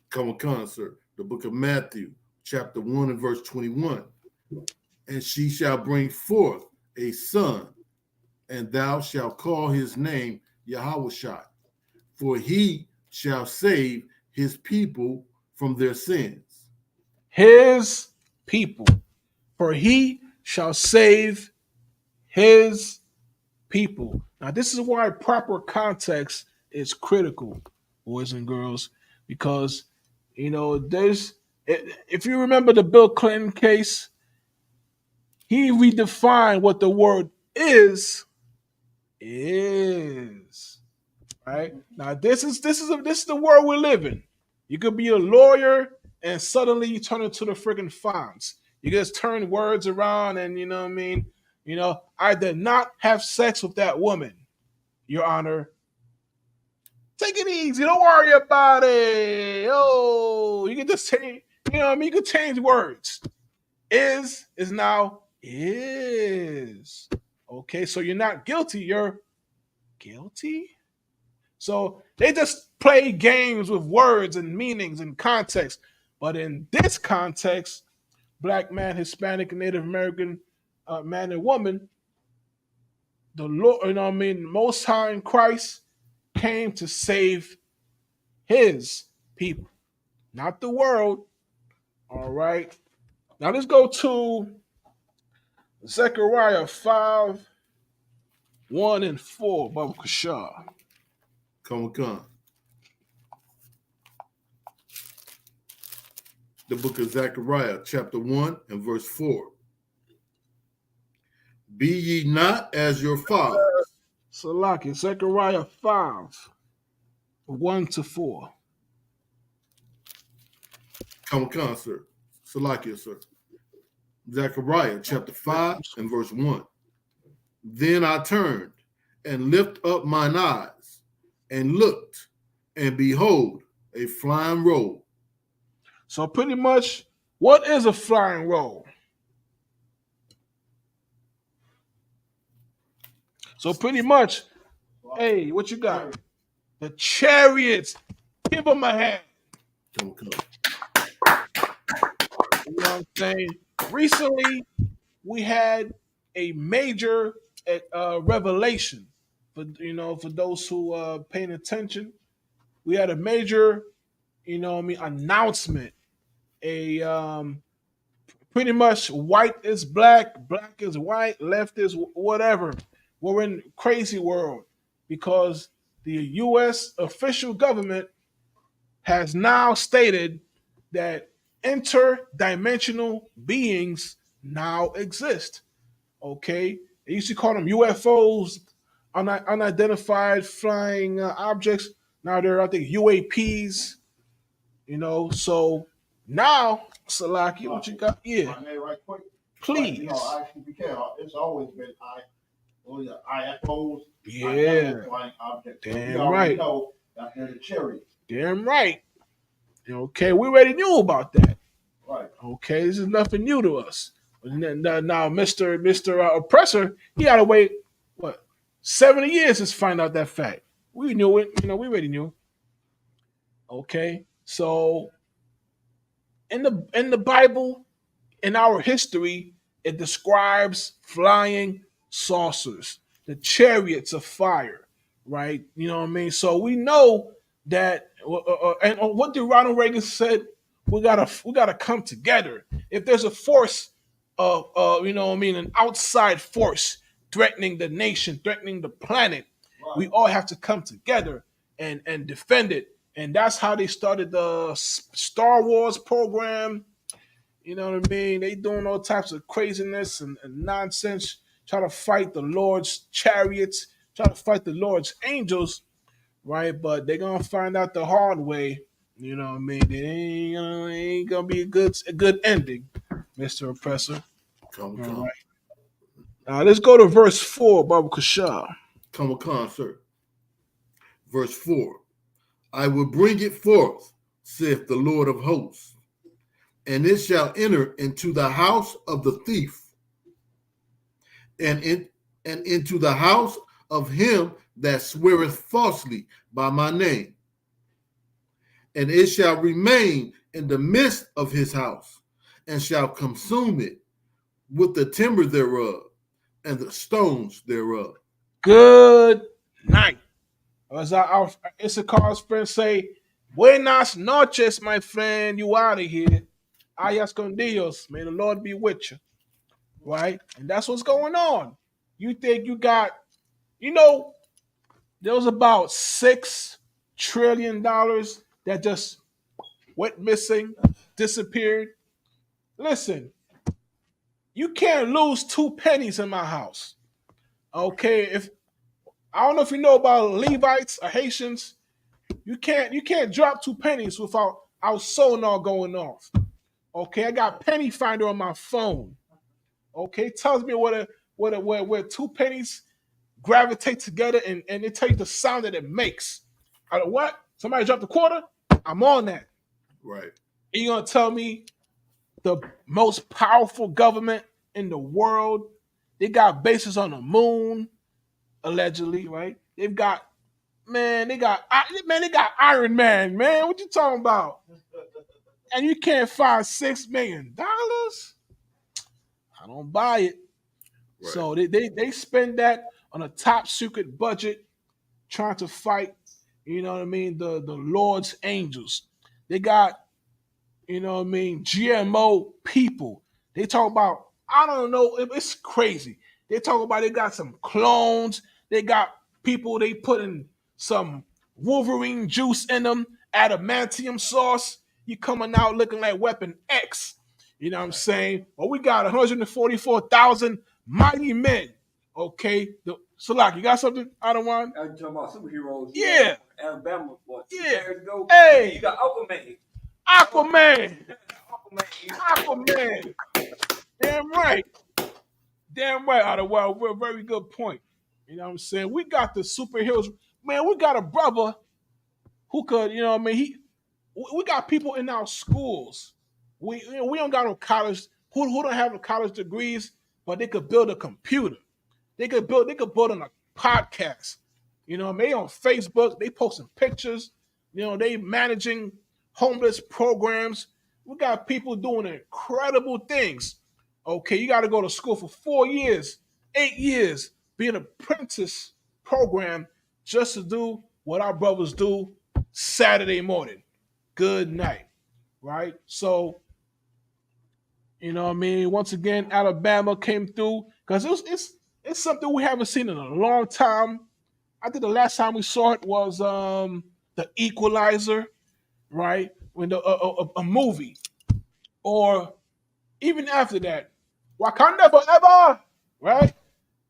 Come, sir. The book of Matthew, chapter 1 and verse 21. And she shall bring forth a son, and thou shalt call his name Yahushua, for he shall save his people from their sins. His people, for he shall save his people. Now, this is why proper context is critical, boys and girls, because, you know, if you remember the Bill Clinton case, he redefined what the word is, right? Now, this is the world we live in. You could be a lawyer and suddenly you turn into the friggin' fonts. You just turn words around and you know what I mean? You know, I did not have sex with that woman, Your Honor. Take it easy. Don't worry about it. Oh, you can just change, you know what I mean? You can change words. Is now is. Okay, so you're not guilty, you're guilty. So they just play games with words and meanings and context. But in this context, Black man, Hispanic, Native American man and woman, the Lord, you know what I mean, Most High in Christ came to save his people, not the world. All right. Now let's go to Zechariah 5, 1 and 4, Baba Kashar. Come. the book of Zechariah, chapter 1 and verse 4. Be ye not as your fathers. Salaki, Zechariah 5, 1 to 4. Come, sir. Salakia, sir. Zechariah chapter 5 and verse 1. Then I turned and lifted up mine eyes and looked, and behold, a flying roll. So pretty much, what is a flying roll? So pretty much, hey, what you got? The chariots. Give them a hand. Come. You know what I'm saying? Recently, we had a major revelation for those who paying attention. We had a major, announcement. A pretty much white is black, black is white, left is whatever. We're in crazy world because the U.S. official government has now stated that interdimensional beings now exist. Okay, they used to call them UFOs, unidentified flying objects. Now they're, I think, UAPs. So now, Salaki, what you got? Yeah, Right quick. please. It's always been IFOs. Yeah, Flying objects. damn right. Know that they're the chariots. Damn right. Okay, we already knew about that. Right. Okay, this is nothing new to us. Now, Mr. Oppressor, he had to wait 70 years to find out that fact. We knew it. We already knew. Okay, so in the Bible, in our history, it describes flying saucers, the chariots of fire, right? You know what I mean? So we know that, and what did Ronald Reagan said? We gotta come together. If there's a force of, an outside force threatening the nation, threatening the planet, we all have to come together and defend it. And that's how they started the Star Wars program. You know what I mean? They doing all types of craziness and nonsense, try to fight the Lord's chariots, try to fight the Lord's angels, right? But they're gonna find out the hard way. You know what I mean? It ain't gonna be a good ending, Mr. Oppressor. Come. All right. Now let's go to verse 4, Baba Kashar. Come, sir. Verse 4. I will bring it forth, saith the Lord of hosts, and it shall enter into the house of the thief, and into the house of him that sweareth falsely by my name. And it shall remain in the midst of his house, and shall consume it with the timber thereof, and the stones thereof. Good night. As our Issachar's friends say, buenas noches, my friend. You out of here. Ayas con Dios. May the Lord be with you. Right? And that's what's going on. You think you got, there was about $6 trillion that just went missing, disappeared. Listen, you can't lose 2 pennies in my house. Okay, if I don't know if you know about Levites or Haitians, you can't drop 2 pennies without our sonar going off. Okay, I got Penny Finder on my phone. Okay, it tells me where 2 pennies gravitate together, and it tells you the sound that it makes. What? Somebody dropped a quarter? I'm on that. Right. And you're gonna tell me the most powerful government in the world, they got bases on the moon, allegedly, right? They got Iron Man, man. What you talking about? And you can't find $6 million. I don't buy it. Right. So they spend that on a top secret budget trying to fight, the Lord's angels. They got, GMO people. They talk about, I don't know, it's crazy. They talk about they got some clones. They got people they put in some Wolverine juice in them, adamantium sauce. You coming out looking like Weapon X. You know what I'm saying? Well, we got 144,000 mighty men. Okay, Salak, you got something? I don't want. I'm talking about superheroes. Yeah. Alabama. What? Yeah. Years ago. Hey. You got Aquaman. Aquaman. Aquaman. Aquaman. Damn right. Damn right, out of well, we're a very good point. You know what I'm saying? We got the superheroes. Man, we got a brother who could, you know what I mean? We got people in our schools. We don't got no college, who don't have the college degrees, but they could build a computer. They could build on a podcast. You know, they on Facebook, they posting pictures, you know, they managing homeless programs. We got people doing incredible things. Okay, you got to go to school for 4 years, 8 years, be an apprentice program just to do what our brothers do Saturday morning. Good night, right? So, you know what I mean? Once again, Alabama came through because it's something we haven't seen in a long time. I think the last time we saw it was the Equalizer, right? When a movie, or even after that, Wakanda Forever, right?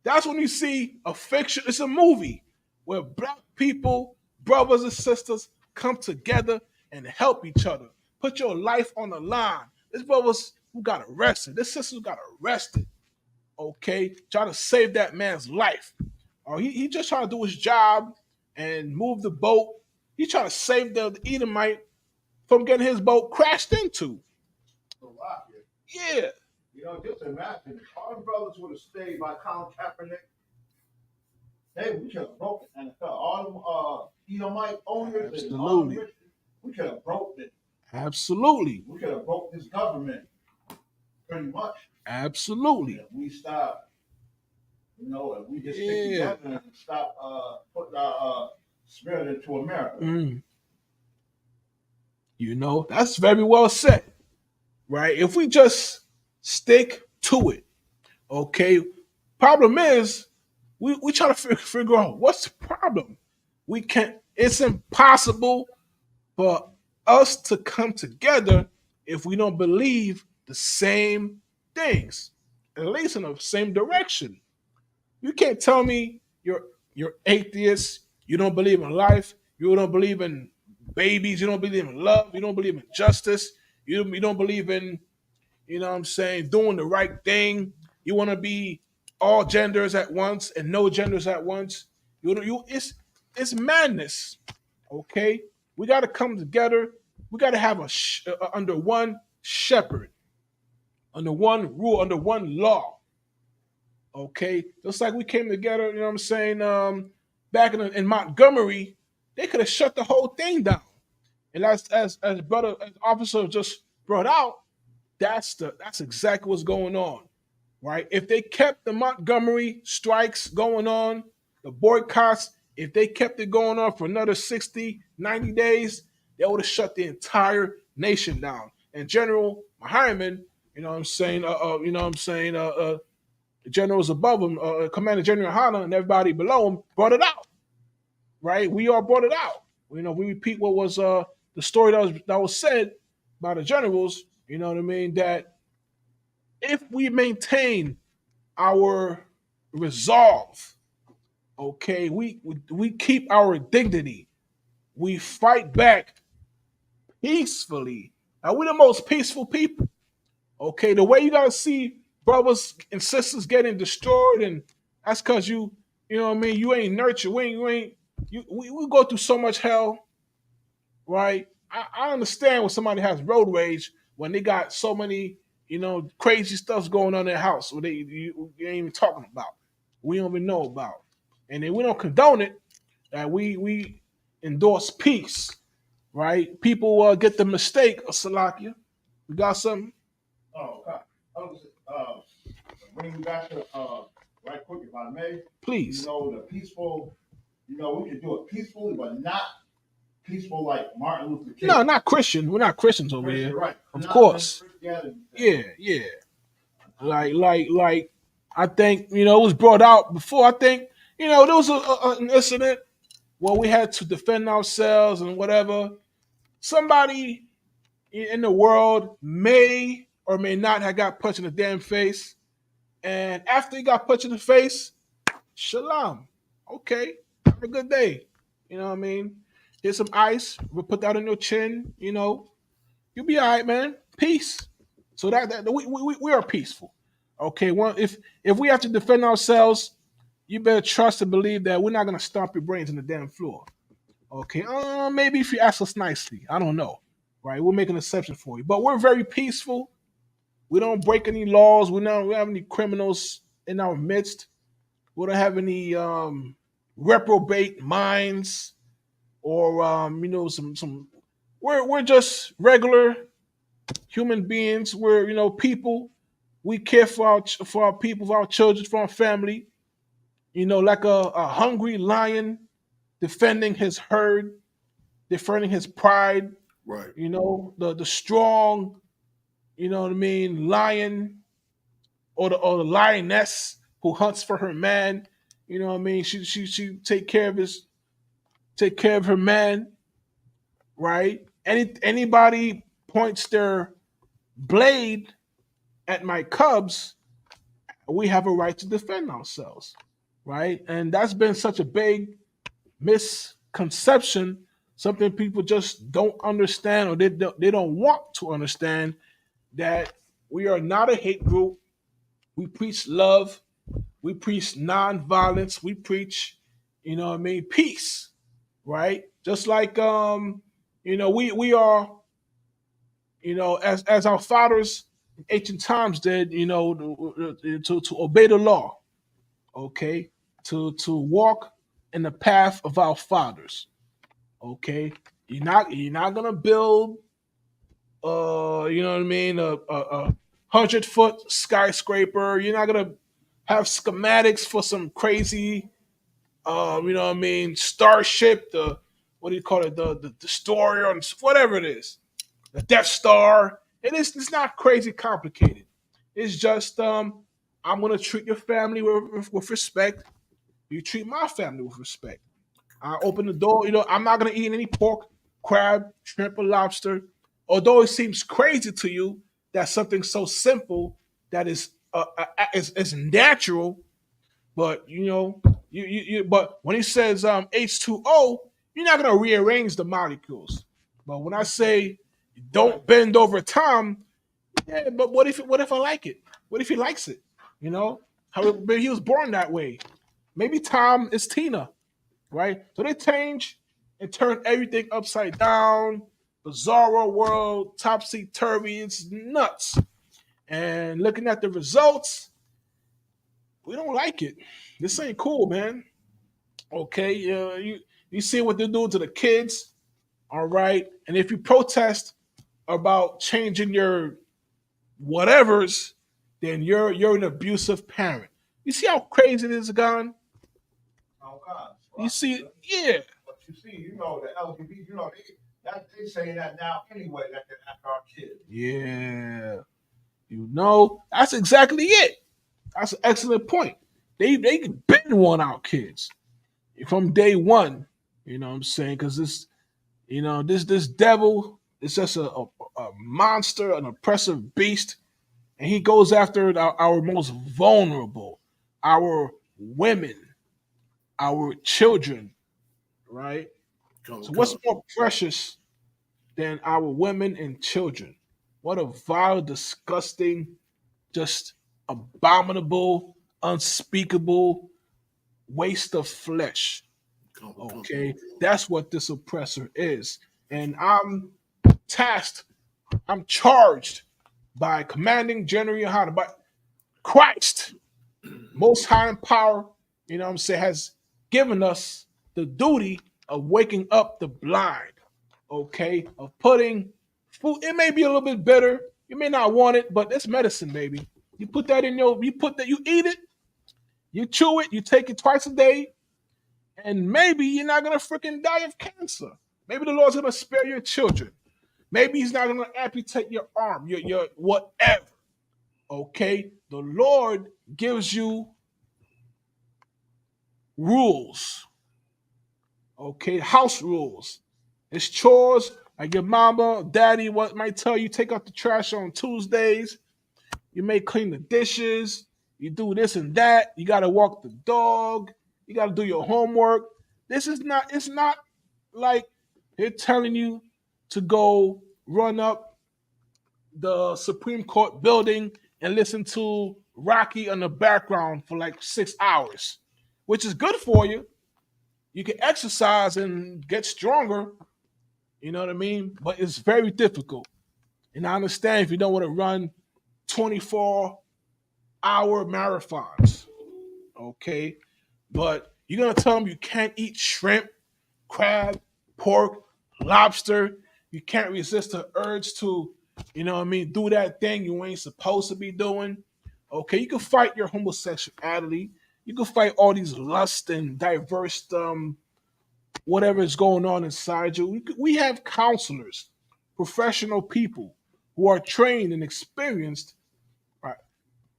That's when you see a fiction. It's a movie where black people, brothers and sisters, come together and help each other. Put your life on the line. This brothers who got arrested, this sister who got arrested, okay, try to save that man's life. Or he just trying to do his job and move the boat. He trying to save the Edomite from getting his boat crashed into. Yeah. You know, just imagine if our brothers would have stayed by Colin Kaepernick, we could have broken NFL. All them Edomite owners, and all them rich, we could have broke it. Absolutely. We could have broke this government pretty much. Absolutely. If we stop, you know, if we just stick together and stop putting our spirit into America. You know, that's very well said, right? If we just stick to it, okay? Problem is, we try to figure out what's the problem. We can't. It's impossible for us to come together if we don't believe the same things, at least in the same direction. You can't tell me you're atheist. You don't believe in life. You don't believe in babies. You don't believe in love. You don't believe in justice. You don't believe in, you know what I'm saying, doing the right thing. You want to be all genders at once and no genders at once. It's madness. Okay, we got to come together. We got to have under one shepherd, under one rule, under one law. Okay, just like we came together. You know what I'm saying? Back in Montgomery, they could have shut the whole thing down. And as officer just brought out, that's exactly what's going on, right? If they kept the Montgomery strikes going on, the boycotts, if they kept it going on for another 60, 90 days, they would have shut the entire nation down. And General Hyman, you know what I'm saying, the generals above him, Commander General Hanna and everybody below him brought it out, right? We all brought it out. You know, we repeat what was the story that was said by the generals. You know what I mean? That if we maintain our resolve, okay, we keep our dignity, we fight back peacefully. Now, we're the most peaceful people. Okay, the way you gotta see brothers and sisters getting destroyed, and that's because you know what I mean, you ain't nurtured. We go through so much hell, right? I understand when somebody has road rage when they got so many, you know, crazy stuff going on in their house where you ain't even talking about. We don't even know about. And then we don't condone it. That we endorse peace, right? People get the mistake of Salakia. We got something? Oh, God. Bring you back to right quick, if I may. Please. You know, the peaceful, you know, we can do it peacefully, but not peaceful like Martin Luther King. No, not Christian. We're not Christians over here. Right. Of course. Yeah. Like I think, you know, it was brought out before. I think, you know, there was an incident where we had to defend ourselves and whatever. Somebody, in the world may or may not have got punched in the damn face. And after he got punched in the face, shalom. Okay, have a good day. You know what I mean? Here's some ice. We'll put that on your chin. You know, you'll be all right, man. Peace. So that we are peaceful. Okay, well, if we have to defend ourselves, you better trust and believe that we're not gonna stomp your brains in the damn floor. Okay, maybe if you ask us nicely, I don't know, right? We'll make an exception for you, but we're very peaceful. We don't break any laws. We don't have any criminals in our midst. We don't have any reprobate minds or some. We're just regular human beings. We're people. We care for our people, for our children, for our family. Like a hungry lion defending his herd, defending his pride. Right. The strong, you know what I mean, lion or the lioness who hunts for her man. You know what I mean? She take care of her man, right? Anybody points their blade at my cubs, we have a right to defend ourselves, right? And that's been such a big misconception, something people just don't understand or they don't want to understand, that we are not a hate group. We preach love. We preach nonviolence. We preach, peace, right? Just like we are, as our fathers in ancient times did, to obey the law, okay, to walk in the path of our fathers, okay. You're not gonna build, you know what I mean, a 100-foot skyscraper. You're not gonna have schematics for some crazy, starship. The what do you call it? The destroyer, or whatever it is, the Death Star. It's not crazy complicated. It's just I'm gonna treat your family with respect. You treat my family with respect. I open the door. I'm not gonna eat any pork, crab, shrimp, or lobster. Although it seems crazy to you that something so simple that is natural, but but when he says H2O, you're not gonna rearrange the molecules. But when I say don't bend over time, yeah, but what if I like it? What if he likes it? Maybe he was born that way. Maybe Tom is Tina, right? So they change and turn everything upside down, bizarro world, topsy turvy. It's nuts. And looking at the results, we don't like it. This ain't cool, man. Okay, you see what they're doing to the kids, all right? And if you protest about changing your whatevers, then you're an abusive parent. You see how crazy this has gone? Oh God. You see, yeah. But you see, the LGBT, they saying that now anyway, that they're after our kids. Yeah. That's exactly it. That's an excellent point. They been want our kids from day one. You know what I'm saying? Because this devil is just a monster, an oppressive beast, and he goes after our most vulnerable, our women, our children, right? So what's more precious than our women and children? What a vile, disgusting, just abominable, unspeakable waste of flesh. Okay, that's what this oppressor is. And I'm charged by commanding General Yohana, by Christ, most high in power, has given us the duty of waking up the blind, okay, of putting food. It may be a little bit bitter. You may not want it, but it's medicine, baby. You eat it, you chew it, you take it twice a day, and maybe you're not gonna freaking die of cancer. Maybe the Lord's gonna spare your children. Maybe He's not gonna amputate your arm, your whatever. Okay, the Lord gives you rules. Okay, house rules. His chores Like your mama, daddy, what might tell you take out the trash on Tuesdays. You may clean the dishes. You do this and that. You got to walk the dog. You got to do your homework. This is not. It's not like they're telling you to go run up the Supreme Court building and listen to Rocky in the background for like 6 hours, which is good for you. You can exercise and get stronger. You know what I mean? But it's very difficult. And I understand if you don't want to run 24-hour marathons, okay? But you're going to tell them you can't eat shrimp, crab, pork, lobster. You can't resist the urge to, you know what I mean, do that thing you ain't supposed to be doing. Okay, you can fight your homosexuality. You can fight all these lust and diverse whatever is going on inside you. We have counselors, professional people who are trained and experienced,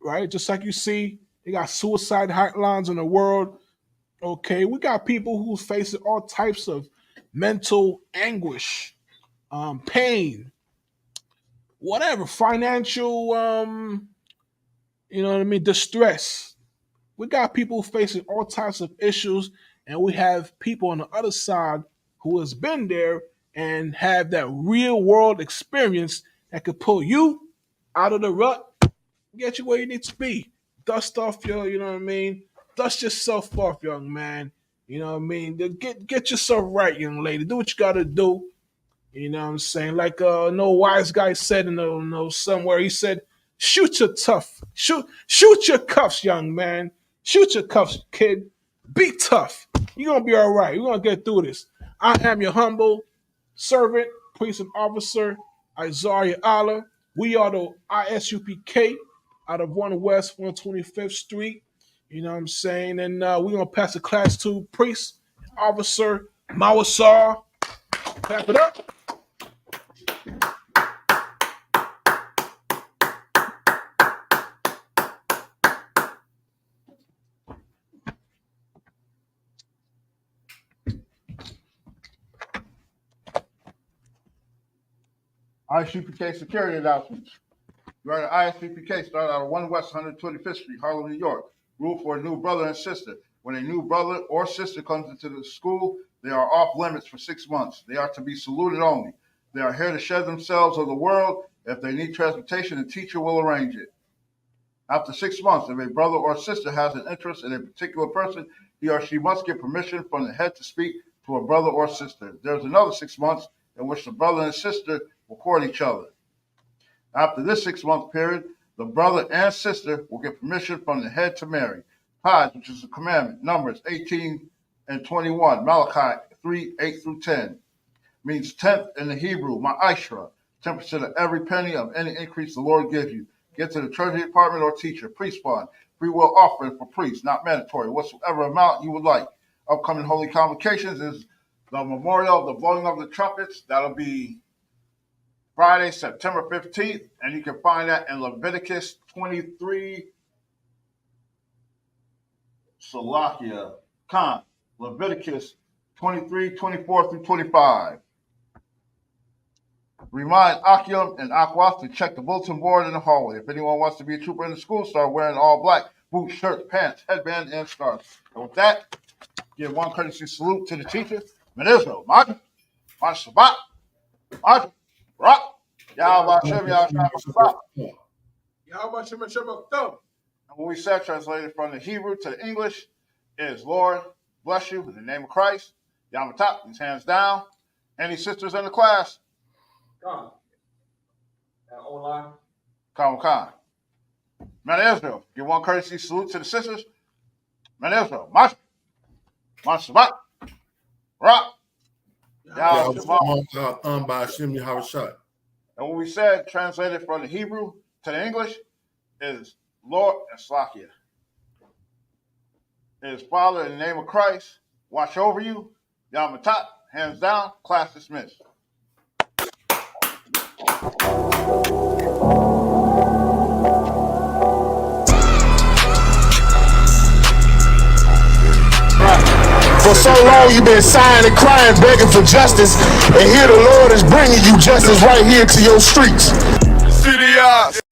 right? Just like you see, they got suicide hotlines in the world. Okay, we got people who's facing all types of mental anguish, pain, whatever, financial, you know what I mean, distress. We got people facing all types of issues, and we have people on the other side who has been there and have that real world experience that could pull you out of the rut, get you where you need to be. Dust off your, you know what I mean? Dust yourself off, young man. You know what I mean? Get yourself right, young lady. Do what you gotta do. You know what I'm saying? Like no wise guy said in somewhere, he said, shoot your your cuffs, young man. Shoot your cuffs, kid. Be tough. You're gonna be all right. We're gonna get through this. I am your humble servant, priest and officer, Isaiah Allah. We are the ISUPK out of 1 West 125th Street. You know what I'm saying? And we're gonna pass the class to priest, officer, Mawasar. Clap it up. ISUPK security announcements. You are the ISUPK started out of 1 West 125th Street, Harlem, New York. Rule for a new brother and sister. When a new brother or sister comes into the school, they are off limits for 6 months. They are to be saluted only. They are here to shed themselves of the world. If they need transportation, the teacher will arrange it. After 6 months, if a brother or sister has an interest in a particular person, he or she must get permission from the head to speak to a brother or sister. There's another 6 months in which the brother and sister will court each other. After this 6-month period, the brother and sister will get permission from the head to marry. Tithes, which is a commandment, Numbers 18 and 21, Malachi 3, 8 through 10, means tenth in the Hebrew, ma'ashra, 10% of every penny of any increase the Lord gives you. Get to the treasury department or teacher, priest fund, free will offering for priests, not mandatory, whatsoever amount you would like. Upcoming holy convocations is the memorial, the blowing of the trumpets. That'll be Friday, September 15th, and you can find that in Leviticus 23, Salakia, Khan, Leviticus 23, 24 through 25. Remind Akim and Aquaf to check the bulletin board in the hallway. If anyone wants to be a trooper in the school, start wearing all black, boots, shirts, pants, headband, and scarves. And with that, give one courtesy salute to the teacher. Menizro, Martin, Martin Shabbat, Martin. Rock. Yahweh Hashem, Yahweh Shabbat. Yahweh Hashem, Shabbat. And what we said, translated from the Hebrew to the English, is Lord, bless you in the name of Christ. Yamatak, these hands down. Any sisters in the class? Gone. Online. Khan. Man Israel, give one courtesy salute to the sisters. Man Israel, March Shabbat. Rock. By Hashem Yahushua. And what we said, translated from the Hebrew to the English, is Lord and Slakia. It is Father in the name of Christ, watch over you. Yamatat, hands down, class dismissed. For so long you've been sighing and crying, begging for justice, and here the Lord is bringing you justice right here to your streets. City eyes.